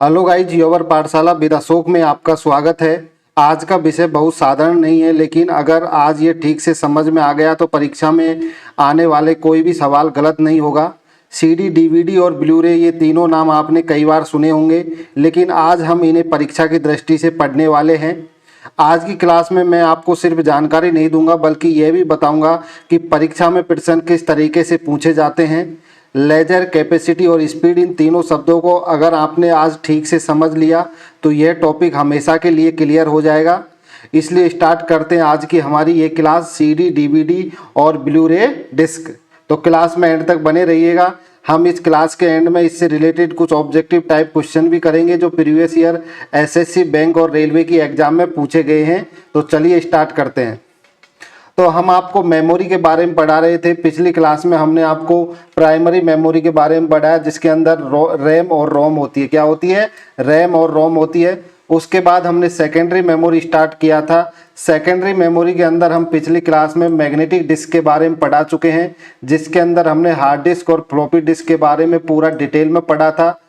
Hello guys, योवर पाठशाला with Ashok में आपका स्वागत है। आज का विषय बहुत साधारण नहीं है, लेकिन अगर आज ये ठीक से समझ में आ गया तो परीक्षा में आने वाले कोई भी सवाल गलत नहीं होगा। सीडी, डीवीडी और ब्लू-रे ये तीनों नाम आपने कई बार सुने होंगे, लेकिन आज हम इन्हें परीक्षा की दृष्टि से पढ़ने वाले हैं। आज की क्लास में मैं आपको सिर्फ जानकारी नहीं दूंगा, बल्कि यह भी बताऊंगा कि परीक्षा में प्रश्न किस तरीके से पूछे जाते हैं। लेजर, कैपेसिटी और स्पीड, इन तीनों शब्दों को अगर आपने आज ठीक से समझ लिया तो यह टॉपिक हमेशा के लिए क्लियर हो जाएगा। इसलिए स्टार्ट करते हैं आज की हमारी ये क्लास, सीडी, डीवीडी और ब्लू-रे डिस्क। तो क्लास में एंड तक बने रहिएगा। हम इस क्लास के एंड में इससे रिलेटेड कुछ ऑब्जेक्टिव टाइप क्वेश्चन भी करेंगे जो प्रीवियस ईयर एसएससी, बैंक और रेलवे की एग्जाम में पूछे गए हैं। तो चलिए स्टार्ट करते हैं। तो हम आपको मेमोरी के बारे में पढ़ा रहे थे। पिछली क्लास में हमने आपको प्राइमरी मेमोरी के बारे में पढ़ाया, जिसके अंदर रैम और रोम होती है। क्या होती है? रैम और रोम होती है। उसके बाद हमने सेकेंडरी मेमोरी स्टार्ट किया था। सेकेंडरी मेमोरी के अंदर हम पिछली क्लास में मैग्नेटिक डिस्क के बारे में पढ़ा चुके हैं, जिसके अंदर हमने हार्ड डिस्क और फ्लॉपी डिस्क के बारे में पूरा डिटेल में पढ़ा था।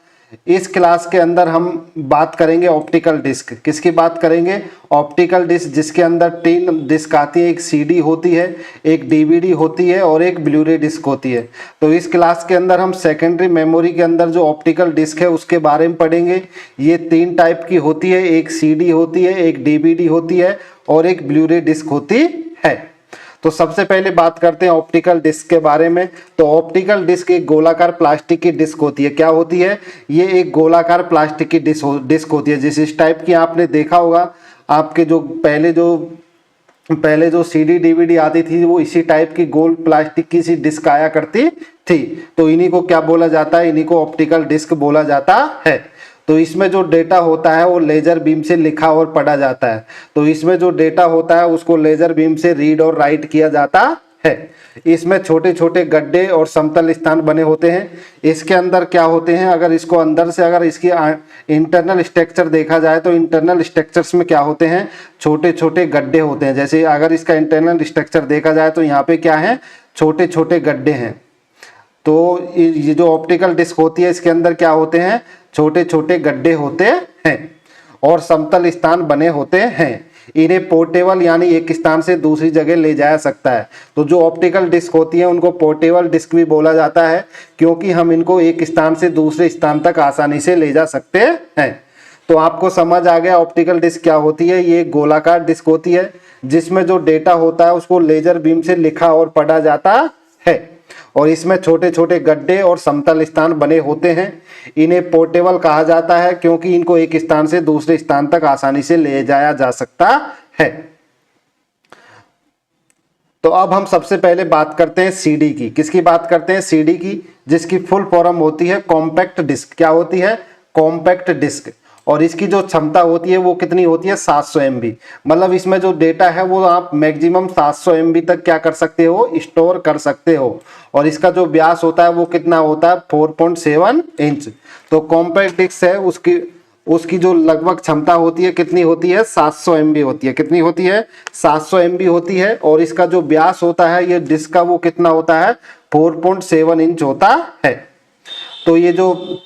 इस क्लास के अंदर हम बात करेंगे ऑप्टिकल डिस्क। किसकी बात करेंगे? ऑप्टिकल डिस्क, जिसके अंदर 3 डिस्क आती है। एक सीडी होती है, एक डीवीडी होती है और एक ब्लू-रे डिस्क होती है। तो इस क्लास के अंदर हम सेकेंडरी मेमोरी के अंदर जो ऑप्टिकल डिस्क है उसके बारे में पढ़ेंगे। ये 3 टाइप की होती है, एक सीडी होती है, एक डीवीडी होती है और एक ब्लू-रे डिस्क होती है। तो सबसे पहले बात करते हैं ऑप्टिकल डिस्क के बारे में। तो ऑप्टिकल डिस्क एक गोलाकार प्लास्टिक की डिस्क होती है। क्या होती है? ये एक गोलाकार प्लास्टिक की डिस्क होती है। जिस इस टाइप की आपने देखा होगा, आपके जो पहले जो सीडी डीवीडी आती थी वो इसी टाइप की गोल प्लास्टिक की सी डिस्क आया करती थी। तो इन्हीं को क्या बोला जाता है? इन्हीं को ऑप्टिकल डिस्क बोला जाता है। तो इसमें जो डेटा होता है वो लेजर बीम से लिखा और पढ़ा जाता है। तो इसमें जो डेटा होता है उसको लेजर बीम से रीड और राइट किया जाता है। इसमें छोटे छोटे गड्ढे और समतल स्थान बने होते हैं। इसके अंदर क्या होते हैं? अगर इसको अंदर से अगर इसकी इंटरनल स्ट्रक्चर देखा जाए तो इंटरनल स्ट्रक्चर्स में क्या होते हैं? छोटे छोटे गड्ढे होते हैं। जैसे अगर इसका इंटरनल स्ट्रक्चर देखा जाए तो यहाँ पे क्या है? छोटे छोटे गड्ढे हैं। तो ये जो ऑप्टिकल डिस्क होती है इसके अंदर क्या होते हैं? छोटे छोटे गड्ढे होते हैं और समतल स्थान बने होते हैं। इन्हें पोर्टेबल यानी एक स्थान से दूसरी जगह ले जाया सकता है। तो जो ऑप्टिकल डिस्क होती है उनको पोर्टेबल डिस्क भी बोला जाता है, क्योंकि हम इनको एक स्थान से दूसरे स्थान तक आसानी से ले जा सकते हैं। तो आपको समझ आ गया ऑप्टिकल डिस्क क्या होती है। ये एक गोलाकार डिस्क होती है जिसमें जो डेटा होता है उसको लेजर बीम से लिखा और पढ़ा जाता है और इसमें छोटे छोटे गड्ढे और समतल स्थान बने होते हैं। इन्हें पोर्टेबल कहा जाता है क्योंकि इनको एक स्थान से दूसरे स्थान तक आसानी से ले जाया जा सकता है। तो अब हम सबसे पहले बात करते हैं सीडी की। किसकी बात करते हैं? सीडी की, जिसकी फुल फॉर्म होती है कॉम्पैक्ट डिस्क। क्या होती है? Compact disc. और इसकी जो क्षमता होती है वो कितनी होती है? 700 MB। मतलब इसमें जो डेटा है वो आप मैक्सिमम 700 MB तक क्या कर सकते हो? स्टोर कर सकते हो। और इसका जो व्यास होता है वो कितना होता है? 4.7 इंच। तो कॉम्पैक्ट डिस्क है, उसकी जो लगभग क्षमता होती है कितनी होती है? 700 MB होती है। कितनी होती है? 700 MB होती है। और इसका जो व्यास होता है ये डिस्क का वो कितना होता है? 4.7 इंच होता है। तो ये जो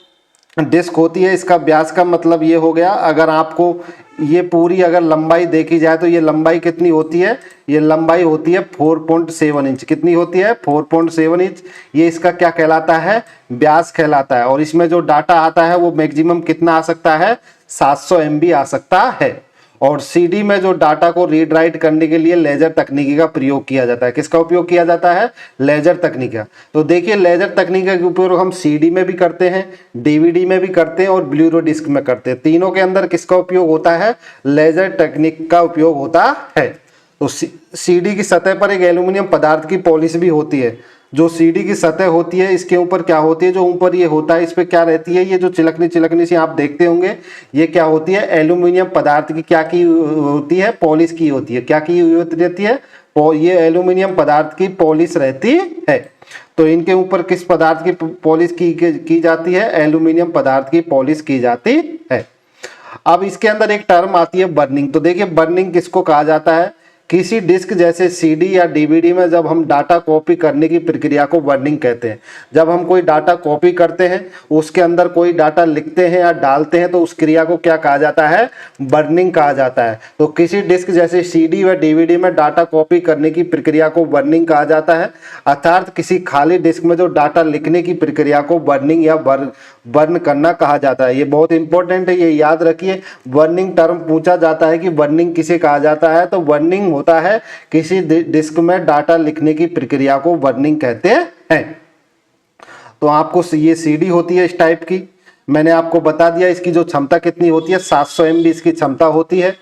डिस्क होती है इसका व्यास का मतलब ये हो गया, अगर आपको ये पूरी अगर लंबाई देखी जाए तो ये लंबाई कितनी होती है? ये लंबाई होती है 4.7 इंच। कितनी होती है? 4.7 इंच। ये इसका क्या कहलाता है? व्यास कहलाता है। और इसमें जो डाटा आता है वो मैक्सिमम कितना आ सकता है? 700 MB आ सकता है। और सीडी में जो डाटा को रीड राइट करने के लिए लेजर तकनीकी का प्रयोग किया जाता है। किसका उपयोग किया जाता है? लेजर तकनीक का। तो देखिए, लेजर तकनीक का उपयोग हम सीडी में भी करते हैं, डीवीडी में भी करते हैं और ब्लू-रे डिस्क में करते हैं। तीनों के अंदर किसका उपयोग होता है? लेजर तकनीक का उपयोग होता है। तो सीडी की सतह पर एक एल्यूमिनियम पदार्थ की पॉलिश भी होती है। जो सीडी की सतह होती है इसके ऊपर क्या होती है? जो ऊपर ये होता है इस पे क्या रहती है? ये जो चिलकनी चिलकनी सी आप देखते होंगे, ये क्या होती है? एल्यूमिनियम पदार्थ की क्या की होती है? पॉलिश की होती है। क्या की रहती है? ये एल्यूमिनियम पदार्थ की पॉलिश रहती है। तो इनके ऊपर किस पदार्थ की पॉलिश की जाती है? एल्यूमिनियम पदार्थ की पॉलिश की जाती है। अब इसके अंदर एक टर्म आती है बर्निंग। तो देखिए, बर्निंग किसको कहा जाता है? किसी डिस्क जैसे सीडी या डीवीडी में जब हम डाटा कॉपी करने की प्रक्रिया को बर्निंग कहते हैं। जब हम कोई डाटा कॉपी करते हैं, उसके अंदर कोई डाटा लिखते हैं या डालते हैं, तो उस क्रिया को क्या कहा जाता है? बर्निंग कहा जाता है। तो किसी डिस्क जैसे सीडी व डीवीडी में डाटा कॉपी करने की प्रक्रिया को बर्निंग कहा जाता है, अर्थात किसी खाली डिस्क में जो डाटा लिखने की प्रक्रिया को बर्निंग या बर्न करना कहा जाता है। ये बहुत इंपॉर्टेंट है, ये याद रखिए। बर्निंग टर्म पूछा जाता है कि बर्निंग किसे कहा जाता है, तो बर्निंग होता है किसी डिस्क में डाटा लिखने की प्रक्रिया को बर्निंग कहते हैं। तो आपको ये सीडी होती है इस टाइप की, मैंने आपको बता दिया इसकी जो क्षमता कितनी होती है, 700 MB इसकी क्षमता होती है,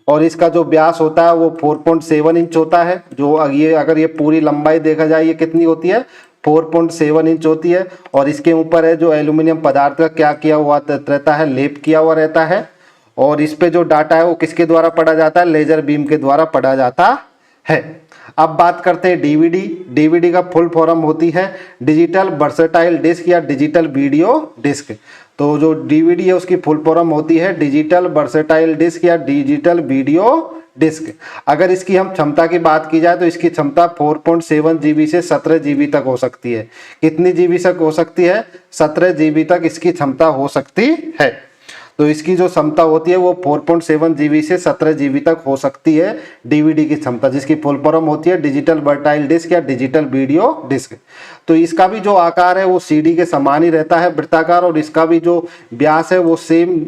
और इसका जो व्यास होता है वो 4.7 इंच होता है। जो ये अगर ये पूरी लंबाई देखा जाए ये कितनी होती है, 4.7 इंच होती है। और इसके ऊपर है जो एल्यूमिनियम पदार्थ का क्या किया हुआ रहता है, लेप किया हुआ रहता है। और इस पे जो डाटा है वो किसके द्वारा पढ़ा जाता है, लेजर बीम के द्वारा पढ़ा जाता है। अब बात करते हैं डीवीडी। डीवीडी का फुल फॉर्म होती है डिजिटल वर्सेटाइल डिस्क या डिजिटल वीडियो डिस्क। तो जो डीवीडी है उसकी फुल फॉर्म होती है डिजिटल वर्सेटाइल डिस्क या डिजिटल वीडियो डिस्क। अगर इसकी हम क्षमता की बात की जाए तो इसकी क्षमता 4.7 GB से 17 GB तक हो सकती है। कितनी जीबी तक हो सकती है? 17 GB तक इसकी क्षमता हो सकती है। तो इसकी जो क्षमता होती है वो 4.7 GB से 17 GB तक हो सकती है डीवीडी की क्षमता, जिसकी फुल फॉर्म होती है डिजिटल वर्सेटाइल डिस्क या डिजिटल वीडियो डिस्क। तो इसका भी जो आकार है वो सीडी के समान ही रहता है, वृत्ताकार, और इसका भी जो व्यास है वो सेम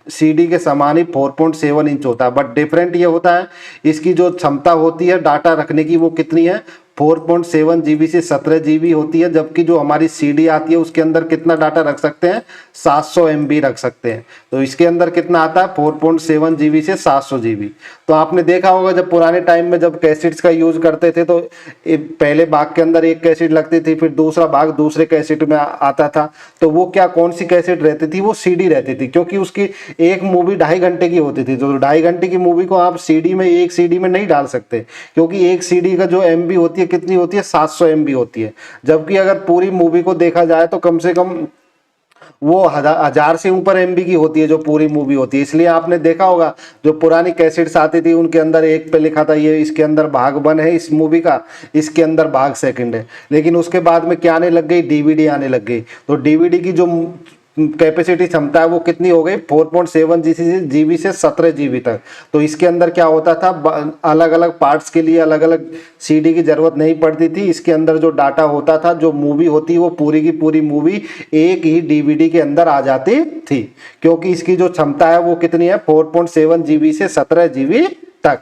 सीडी के समान ही 4.7 इंच होता है। बट डिफरेंट ये होता है, इसकी जो क्षमता होती है डाटा रखने की वो कितनी है, 4.7 GB से 17 GB होती है, जबकि जो हमारी सीडी आती है उसके अंदर कितना डाटा रख सकते हैं, 700 MB रख सकते हैं। तो इसके अंदर कितना आता है, 4.7 GB से 700 GB। तो आपने देखा होगा जब पुराने टाइम में जब कैसेट्स का यूज करते थे तो पहले भाग के अंदर एक कैसेट लगती थी, फिर दूसरा भाग दूसरे कैसेट में आता था। तो वो क्या कौन सी कैसेट रहती थी, वो सीडी रहती थी, क्योंकि उसकी एक मूवी 2.5 घंटे की होती थी। तो 2.5 घंटे की मूवी को आप सीडी में, एक सीडी में नहीं डाल सकते, क्योंकि एक सीडी का जो MB होती है कितनी होती है, 700 MB होती है। जबकि अगर पूरी मूवी को देखा जाए तो कम से कम वो 1000 से ऊपर MB की होती है जो पूरी मूवी होती है। इसलिए आपने देखा होगा जो पुरानी कैसेट्स आती थी उनके अंदर एक पे लिखा था ये इसके अंदर भाग 1 है इस मूवी का, इसके अंदर भाग 2 है। लेकिन उसके बाद में क्या आने लग गई, डीवीडी आने लग गई। तो डीवीडी की जो कैपेसिटी क्षमता है वो कितनी हो गई, 4.7 GB से 17 GB तक। तो इसके अंदर क्या होता था, अलग अलग पार्ट्स के लिए अलग अलग सीडी की जरूरत नहीं पड़ती थी। इसके अंदर जो डाटा होता था, जो मूवी होती वो पूरी की पूरी मूवी एक ही डीवीडी के अंदर आ जाती थी, क्योंकि इसकी जो क्षमता है वो कितनी है, 4.7 GB से 17 GB तक।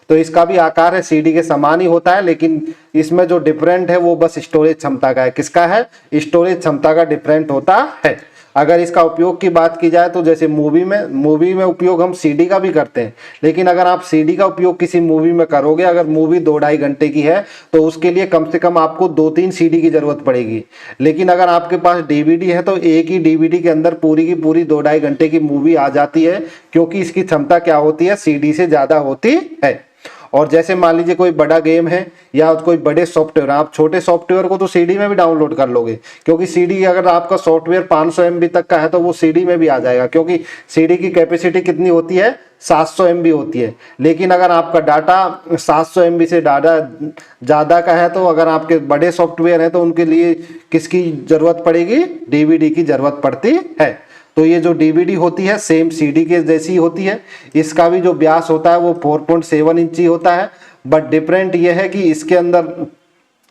तो इसका भी आकार है सीडी के समान ही होता है, लेकिन इसमें जो डिफरेंट है वो बस स्टोरेज क्षमता का है। किसका है, स्टोरेज क्षमता का डिफरेंट होता है। अगर इसका उपयोग की बात की जाए तो जैसे मूवी में उपयोग हम सीडी का भी करते हैं, लेकिन अगर आप सीडी का उपयोग किसी मूवी में करोगे, अगर मूवी 2-2.5 घंटे की है तो उसके लिए कम से कम आपको 2-3 सीडी की जरूरत पड़ेगी। लेकिन अगर आपके पास डीवीडी है तो एक ही डीवीडी के अंदर पूरी की पूरी 2-2.5 घंटे की मूवी आ जाती है, क्योंकि इसकी क्षमता क्या होती है, सीडी से ज्यादा होती है। और जैसे मान लीजिए कोई बड़ा गेम है या कोई बड़े सॉफ्टवेयर, आप छोटे सॉफ्टवेयर को तो सीडी में भी डाउनलोड कर लोगे, क्योंकि सीडी अगर आपका सॉफ्टवेयर 500 MB तक का है तो वो सीडी में भी आ जाएगा, क्योंकि सीडी की कैपेसिटी कितनी होती है, 700 MB होती है। लेकिन अगर आपका डाटा 700 MB से ज़्यादा का है, तो अगर आपके बड़े सॉफ्टवेयर हैं तो उनके लिए किसकी ज़रूरत पड़ेगी, डीवीडी की ज़रूरत पड़ती है। तो ये जो डीवीडी होती है सेम सीडी के जैसी होती है। इसका भी जो व्यास होता है वो 4.7 इंच ही होता है, बट डिफरेंट ये है कि इसके अंदर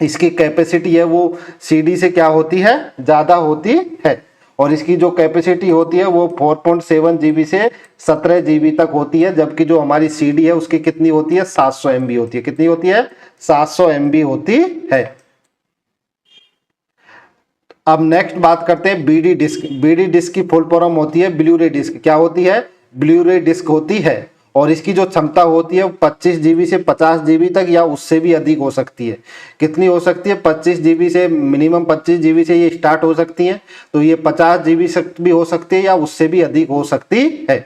इसकी कैपेसिटी है वो सीडी से क्या होती है, ज़्यादा होती है। और इसकी जो कैपेसिटी होती है वो 4.7 GB से 17 GB तक होती है, जबकि जो हमारी सीडी है उसकी कितनी होती है, 700 MB होती है। कितनी होती है, 700 MB होती है। अब नेक्स्ट बात करते हैं बीडी डिस्क। बीडी डिस्क की फुल फॉर्म होती है ब्लू रे डिस्क। क्या होती है, ब्लू रे डिस्क होती है। और इसकी जो क्षमता होती है 25 GB से 50 GB तक या उससे भी अधिक हो सकती है। कितनी हो सकती है, 25 GB से मिनिमम 25 GB से ये स्टार्ट हो सकती है, तो ये 50 GB तक भी हो सकती है या उससे भी अधिक हो सकती है।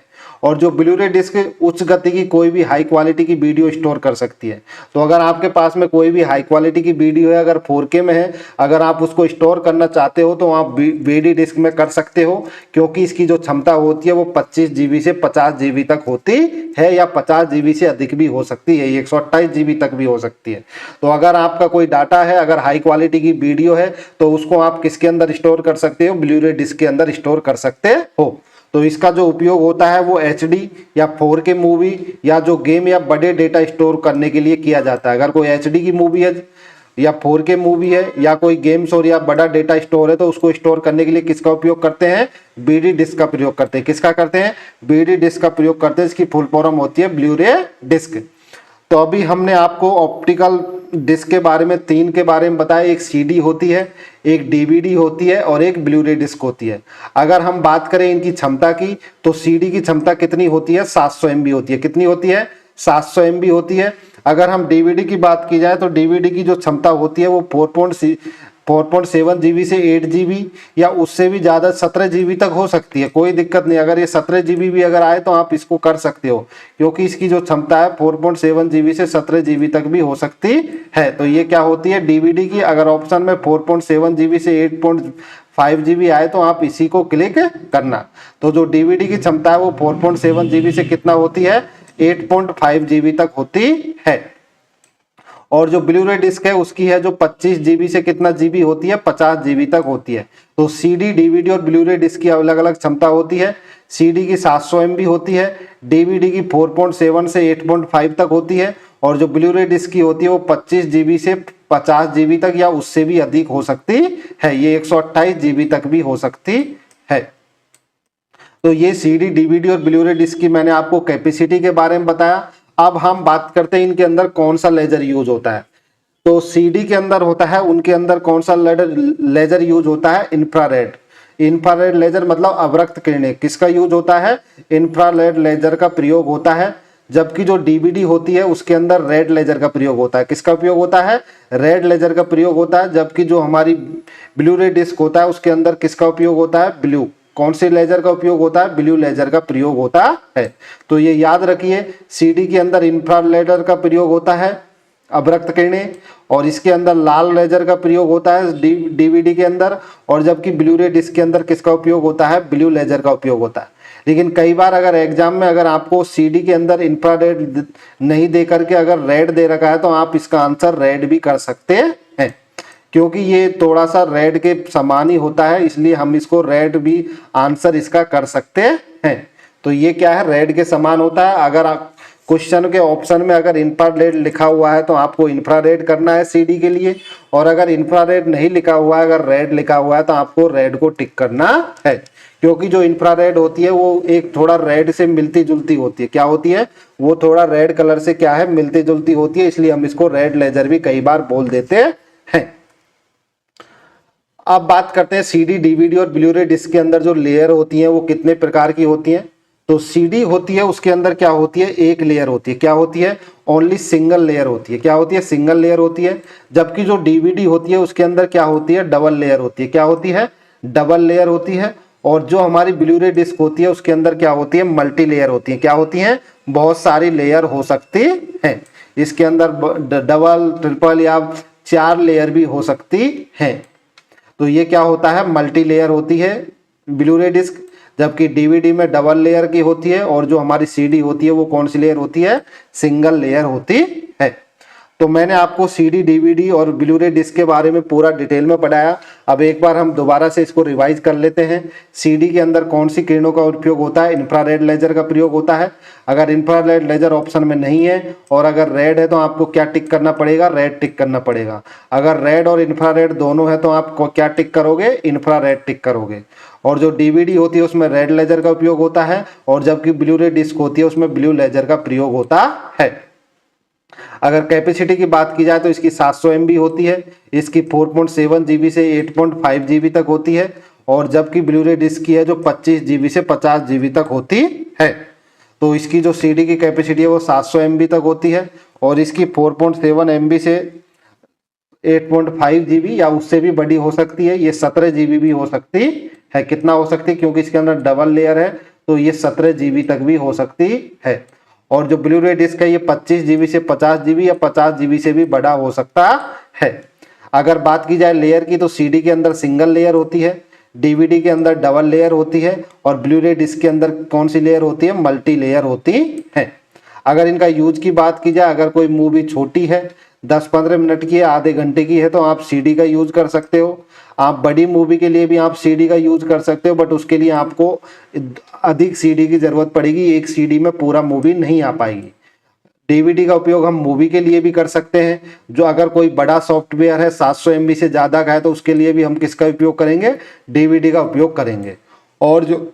और जो ब्लू रे डिस्क उच्च गति की कोई भी हाई क्वालिटी की वीडियो स्टोर कर सकती है। तो अगर आपके पास में कोई भी हाई क्वालिटी की वीडियो है, अगर 4K में है, अगर आप उसको स्टोर करना चाहते हो तो आप VD डिस्क में कर सकते हो, क्योंकि इसकी जो क्षमता होती है वो 25 GB से 50 GB तक होती है, या 50 GB से अधिक भी हो सकती है, 128 GB तक भी हो सकती है। तो अगर आपका कोई डाटा है, अगर हाई क्वालिटी की वीडियो है, तो उसको आप किसके अंदर स्टोर कर सकते हो? ब्लू रे डिस्क के अंदर स्टोर कर सकते हो। तो इसका जो उपयोग होता है वो HD या 4K मूवी या जो गेम या बड़े डेटा स्टोर करने के लिए किया जाता है। अगर कोई HD की मूवी है या 4K मूवी है या कोई गेम्स और या बड़ा डेटा स्टोर है, तो उसको स्टोर करने के लिए किसका उपयोग करते हैं? BD डिस्क का प्रयोग करते हैं। किसका करते हैं? BD डिस्क का प्रयोग करते हैं। इसकी फुल फॉर्म होती है ब्लू रे डिस्क। तो अभी हमने आपको ऑप्टिकल डिस्क के बारे में 3 के बारे में बताया। एक CD होती है, एक DVD होती है और एक ब्लू रे डिस्क होती है। अगर हम बात करें इनकी क्षमता की, तो CD की क्षमता कितनी होती है? 700 MB होती है। कितनी होती है? 700 MB होती है। अगर हम DVD की बात की जाए तो DVD की जो क्षमता होती है वो 4.7 GB से 8 GB या उससे भी ज़्यादा 17 GB तक हो सकती है। कोई दिक्कत नहीं, अगर ये 17 GB भी अगर आए तो आप इसको कर सकते हो, क्योंकि इसकी जो क्षमता है 4.7 GB से 17 GB तक भी हो सकती है। तो ये क्या होती है? DVD की। अगर ऑप्शन में 4.7 GB से 8.5 GB आए तो आप इसी को क्लिक करना। तो जो DVD की क्षमता है वो 4.7 GB से कितना होती है? 8.5 GB तक होती है। और जो ब्लू रे डिस्क है उसकी है जो 25 GB से कितना GB होती है? 50 GB तक होती है। तो CD, DVD और ब्लू रे डिस्क की अलग अलग क्षमता होती है। CD की 700 MB होती है, DVD की 4.7 से 8.5 तक होती है, और जो ब्लू रे डिस्क की होती है वो 25 GB से 50 GB तक या उससे भी अधिक हो सकती है। ये 128 GB तक भी हो सकती है। तो ये CD, DVD और ब्लू रे डिस्क की मैंने आपको कैपेसिटी के बारे में बताया। अब हम बात करते हैं इनके अंदर कौन सा लेजर यूज होता है। तो CD के अंदर होता है, उनके अंदर कौन सा लेजर यूज होता है? इंफ्रारेड। इंफ्रारेड लेजर मतलब अवरक्त किरणें। किसका यूज होता है? इंफ्रारेड लेजर का प्रयोग होता है। जबकि जो DVD होती है उसके अंदर रेड लेजर का प्रयोग होता है। किसका उपयोग होता है? रेड लेजर का प्रयोग होता है। जबकि जो हमारी ब्लू रे डिस्क होता है उसके अंदर किसका उपयोग होता है? ब्लू। कौन से लेजर का उपयोग होता है? ब्लू लेजर का प्रयोग होता है। तो ये याद रखिए, CD के अंदर इंफ्रारेड का प्रयोग होता है, अवरक्त किरणें, और इसके अंदर लाल लेजर का प्रयोग होता है DVD के अंदर, और जबकि ब्लू रे डिस्क के अंदर किसका उपयोग होता है? ब्लू लेजर का उपयोग होता है। लेकिन कई बार अगर एग्जाम में अगर आपको CD के अंदर इंफ्रारेड नहीं दे करके अगर रेड दे रखा है तो आप इसका आंसर रेड भी कर सकते हैं, क्योंकि ये थोड़ा सा रेड के समान ही होता है, इसलिए हम इसको रेड भी आंसर इसका कर सकते हैं। तो ये क्या है? रेड के समान होता है। अगर आप क्वेश्चन के ऑप्शन में अगर इंफ्रारेड लिखा हुआ है तो आपको इंफ्रारेड करना है CD के लिए, और अगर इंफ्रारेड नहीं लिखा हुआ है, अगर रेड लिखा हुआ है तो आपको रेड को टिक करना है, क्योंकि जो इंफ्रारेड होती है वो एक थोड़ा रेड से मिलती जुलती होती है। क्या होती है? वो थोड़ा रेड कलर से क्या है? मिलती जुलती होती है, इसलिए हम इसको रेड लेजर भी कई बार बोल देते हैं। अब बात करते हैं CD, DVD और ब्लू रे डिस्क के अंदर जो लेयर होती हैं वो कितने प्रकार की होती हैं। तो CD होती है, उसके अंदर क्या होती है? एक लेयर होती है। क्या होती है? ओनली सिंगल लेयर होती है। क्या होती है? सिंगल लेयर होती है। जबकि जो DVD होती है उसके अंदर क्या होती है? डबल लेयर होती है। क्या होती है? डबल लेयर होती है। और जो हमारी ब्लू रे डिस्क होती है उसके अंदर क्या होती है? मल्टी लेयर होती है। क्या होती है? बहुत सारी लेयर हो सकती है। इसके अंदर डबल, ट्रिपल या 4 लेयर भी हो सकती है। तो ये क्या होता है? मल्टी लेयर होती है ब्लू रे डिस्क। जबकि DVD में डबल लेयर की होती है, और जो हमारी CD होती है वो कौन सी लेयर होती है? सिंगल लेयर होती है। तो मैंने आपको CD, DVD और ब्लू रे डिस्क के बारे में पूरा डिटेल में पढ़ाया। अब एक बार हम दोबारा से इसको रिवाइज कर लेते हैं। CD के अंदर कौन सी किरणों का उपयोग होता है? इंफ्रारेड लेजर का प्रयोग होता है। अगर इंफ्रारेड लेजर ऑप्शन में नहीं है और अगर रेड है तो आपको क्या टिक करना पड़ेगा? रेड टिक करना पड़ेगा। अगर रेड और इंफ्रारेड दोनों है तो आप क्या टिक करोगे? इंफ्रारेड टिक करोगे। और जो DVD होती है उसमें रेड लेजर का उपयोग होता है, और जबकि ब्लू रे डिस्क होती है उसमें ब्लू लेजर का प्रयोग होता है। अगर कैपेसिटी की बात की जाए तो इसकी 700 MB होती है, इसकी 4.7 GB से 8.5 GB तक होती है, और जबकि ब्लू रे डिस्क की है जो 25 GB से 50 GB तक होती है। तो इसकी जो CD की कैपेसिटी है वो 700 MB तक होती है, और इसकी 4.7 MB से 8.5 GB या उससे भी बड़ी हो सकती है। ये 17 GB भी हो सकती है। कितना हो सकती है? क्योंकि इसके अंदर डबल लेयर है तो ये 17 GB तक भी हो सकती है। और जो ब्लू रे डिस्क है ये 25 GB से 50 GB या 50 GB से भी बड़ा हो सकता है। अगर बात की जाए लेयर की, तो CD के अंदर सिंगल लेयर होती है, DVD के अंदर डबल लेयर होती है, और ब्लू रे डिस्क के अंदर कौन सी लेयर होती है? मल्टी लेयर होती है। अगर इनका यूज की बात की जाए, अगर कोई मूवी छोटी है, 10-15 मिनट की है, आधे घंटे की है, तो आप CD का यूज कर सकते हो। आप बड़ी मूवी के लिए भी आप CD का यूज कर सकते हो, बट उसके लिए आपको अधिक CD की जरूरत पड़ेगी, एक CD में पूरा मूवी नहीं आ पाएगी। DVD का उपयोग हम मूवी के लिए भी कर सकते हैं। जो अगर कोई बड़ा सॉफ्टवेयर है 700 MB से ज़्यादा का है, तो उसके लिए भी हम किसका उपयोग करेंगे? DVD का उपयोग करेंगे। और जो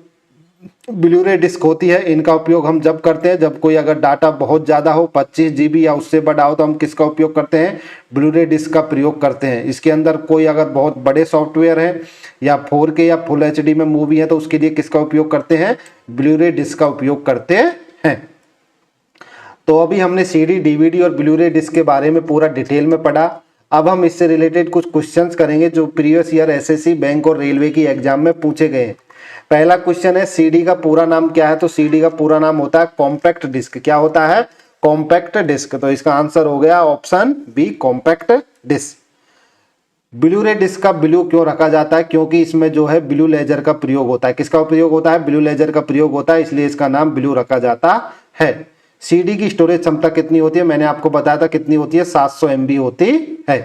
ब्लू रे डिस्क होती है, इनका उपयोग हम जब करते हैं जब कोई अगर डाटा बहुत ज़्यादा हो, 25 GB या उससे बड़ा हो, तो हम किसका उपयोग करते हैं? ब्लू रे डिस्क का प्रयोग करते हैं। इसके अंदर कोई अगर बहुत बड़े सॉफ्टवेयर है या 4K या फुल HD में मूवी है, तो उसके लिए किसका उपयोग करते हैं? ब्लू रे डिस्क का उपयोग करते हैं। तो अभी हमने CD, DVD और ब्लू रे डिस्क के बारे में पूरा डिटेल में पढ़ा। अब हम इससे रिलेटेड कुछ क्वेश्चंस करेंगे जो प्रीवियस ईयर SSC, बैंक और रेलवे की एग्जाम में पूछे गए हैं। पहला क्वेश्चन है CD का पूरा नाम क्या है? तो CD का पूरा नाम होता है कॉम्पैक्ट डिस्क। क्या होता है? Compact disc. तो इसका आंसर हो गया option B, compact disc. Blu ray disc का ब्लू क्यों रखा जाता है? क्योंकि इसमें जो है ब्लू लेजर का प्रयोग होता है। किसका प्रयोग होता है? ब्लू लेजर का प्रयोग होता है, इसलिए इसका नाम ब्लू रखा जाता है। CD की स्टोरेज क्षमता कितनी होती है? मैंने आपको बताया था कितनी होती है, 700 MB होती है।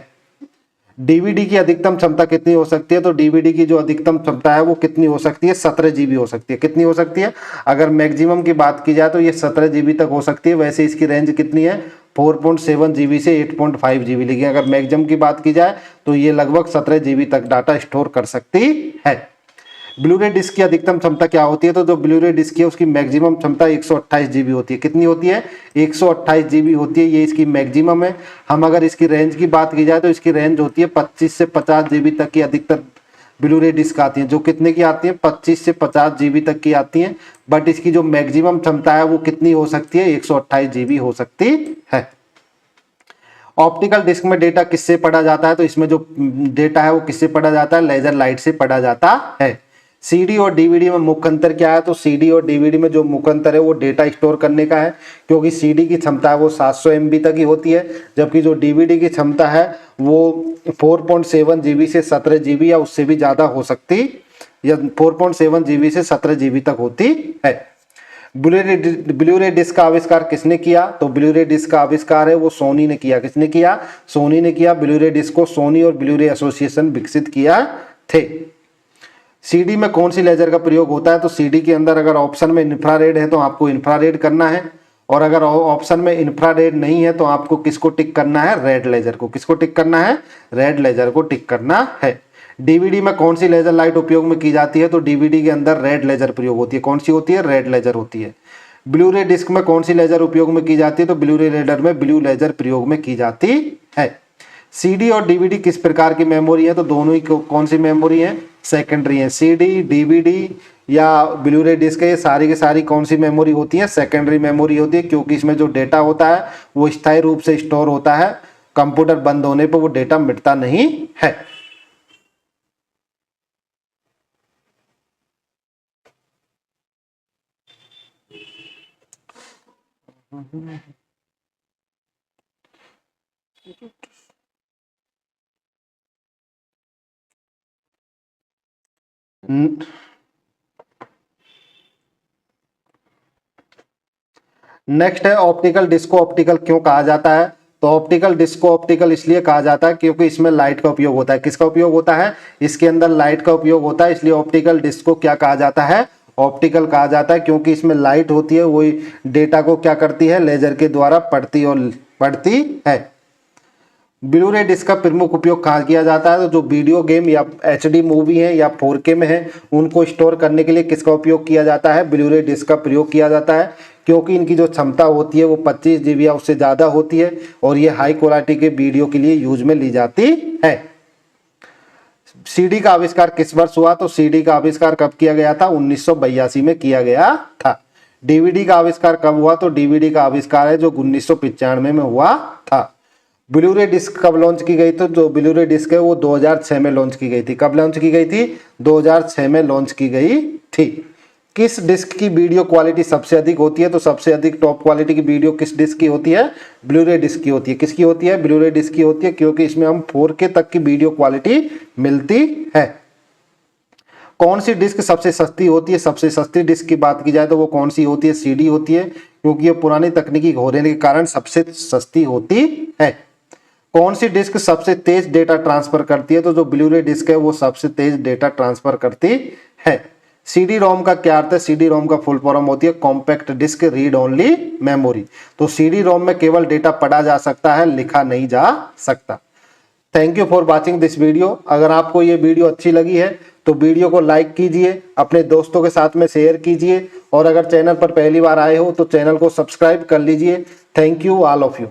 DVD की अधिकतम क्षमता कितनी हो सकती है? तो DVD की जो अधिकतम क्षमता है वो कितनी हो सकती है? 17 GB हो सकती है। कितनी हो सकती है? अगर मैक्सिमम की बात की जाए तो ये 17 GB तक हो सकती है। वैसे इसकी रेंज कितनी है? 4.7 GB से 8.5 GB। लेकिन अगर मैक्सिमम की बात की जाए तो ये लगभग 17 GB तक डाटा स्टोर कर सकती है। ब्लू रे डिस्क की अधिकतम क्षमता क्या होती है? तो जो ब्लू रे डिस्क है उसकी मैक्सिमम क्षमता 128 GB होती है। कितनी होती है? 128 GB होती है, ये इसकी मैक्सिमम है। हम अगर इसकी रेंज की बात की जाए तो इसकी रेंज होती है 25 से 50 GB तक की अधिकतर ब्लू रे डिस्क आती हैं। जो कितने की आती हैं? 25 से 50 GB तक की आती हैं। बट इसकी जो मैक्सिमम क्षमता है वो कितनी हो सकती है? 128 GB हो सकती है। ऑप्टिकल डिस्क में डेटा किससे पढ़ा जाता है? तो इसमें जो डेटा है वो किससे पढ़ा जाता है? लेजर लाइट से पढ़ा जाता है। CD और DVD में मुख्य अंतर क्या है? तो CD और DVD में जो मुख्य अंतर है वो डेटा स्टोर करने का है, क्योंकि CD की क्षमता है वो 700 MB तक ही होती है, जबकि जो DVD की क्षमता है वो 4.7 GB से 17 GB या उससे भी ज़्यादा हो सकती, या 4.7 GB से 17 GB तक होती है। ब्लू रे डिस्क का आविष्कार किसने किया? तो ब्लू रे डिस्क का आविष्कार है वो सोनी ने किया। किसने किया? सोनी ने किया। ब्लू रे डिस्क को सोनी और ब्लू रे एसोसिएशन विकसित किया थे। CD में कौन सी लेजर का प्रयोग होता है? तो CD के अंदर अगर ऑप्शन में इंफ्रारेड है तो आपको इंफ्रारेड करना है, और अगर ऑप्शन में इंफ्रारेड नहीं है तो आपको किसको टिक करना है? रेड लेजर को। किसको टिक करना है? रेड लेजर को टिक करना है। DVD में कौन सी लेजर लाइट उपयोग में की जाती है? तो DVD के अंदर रेड लेजर प्रयोग होती है। कौन सी होती है? रेड लेजर होती है। ब्लू रे डिस्क में कौन सी लेजर उपयोग में की जाती है? तो ब्लू रे लेजर में ब्लू लेजर प्रयोग में की जाती है। CD और DVD किस प्रकार की मेमोरी है? तो दोनों ही कौन सी मेमोरी है? सेकेंडरी है। CD, DVD या ब्लू रे डिस्क है, ये सारी की सारी कौन सी मेमोरी होती है? सेकेंडरी मेमोरी होती है, क्योंकि इसमें जो डेटा होता है वो स्थायी रूप से स्टोर होता है। कंप्यूटर बंद होने पर वो डेटा मिटता नहीं है। नेक्स्ट है ऑप्टिकल डिस्क को ऑप्टिकल क्यों कहा जाता है? तो ऑप्टिकल डिस्क को ऑप्टिकल इसलिए कहा जाता है क्योंकि इसमें लाइट का उपयोग होता है। किसका उपयोग होता है? इसके अंदर लाइट का उपयोग होता है, इसलिए ऑप्टिकल डिस्क को क्या कहा जाता है? ऑप्टिकल कहा जाता है, क्योंकि इसमें लाइट होती है, वही डेटा को क्या करती है? लेजर के द्वारा पढ़ती है। ब्लू रे डिस्क का प्रमुख उपयोग कहाँ किया जाता है? तो जो वीडियो गेम या HD मूवी है या 4K में है उनको स्टोर करने के लिए किसका उपयोग किया जाता है? ब्लू रे डिस्क का प्रयोग किया जाता है, क्योंकि इनकी जो क्षमता होती है वो 25 GB या उससे ज़्यादा होती है, और ये हाई क्वालिटी के वीडियो के लिए यूज में ली जाती है। CD का आविष्कार किस वर्ष हुआ? तो CD का आविष्कार कब किया गया था? 1982 में किया गया था। DVD का आविष्कार कब हुआ? तो DVD का आविष्कार है जो 1995 में हुआ था। ब्लू रे डिस्क कब लॉन्च की गई? तो जो ब्लू रे डिस्क है वो 2006 में लॉन्च की गई थी। कब लॉन्च की गई थी? 2006 में लॉन्च की गई थी। किस डिस्क की वीडियो क्वालिटी सबसे अधिक होती है? तो सबसे अधिक टॉप क्वालिटी की वीडियो किस डिस्क की होती है? ब्लू-रे डिस्क की होती है। किसकी होती है? ब्लू-रे डिस्क की होती है, क्योंकि इसमें हम 4K तक की वीडियो क्वालिटी मिलती है। कौन सी डिस्क सबसे सस्ती होती है? सबसे सस्ती डिस्क की बात की जाए तो वो कौन सी होती है? CD होती है, क्योंकि ये पुरानी तकनीकी होने के कारण सबसे सस्ती होती है। कौन सी डिस्क सबसे तेज डेटा ट्रांसफर करती है? तो जो ब्लू-रे डिस्क है वो सबसे तेज डेटा ट्रांसफर करती है। CD रोम का क्या अर्थ है? CD रोम का फुल फॉर्म होती है compact disc read only memory. तो CD रोम में केवल डेटा पढ़ा जा सकता है, लिखा नहीं जा सकता। Thank you for watching this video. अगर आपको ये वीडियो अच्छी लगी है तो वीडियो को लाइक कीजिए, अपने दोस्तों के साथ में शेयर कीजिए, और अगर चैनल पर पहली बार आए हो तो चैनल को सब्सक्राइब कर लीजिए। Thank you all of you.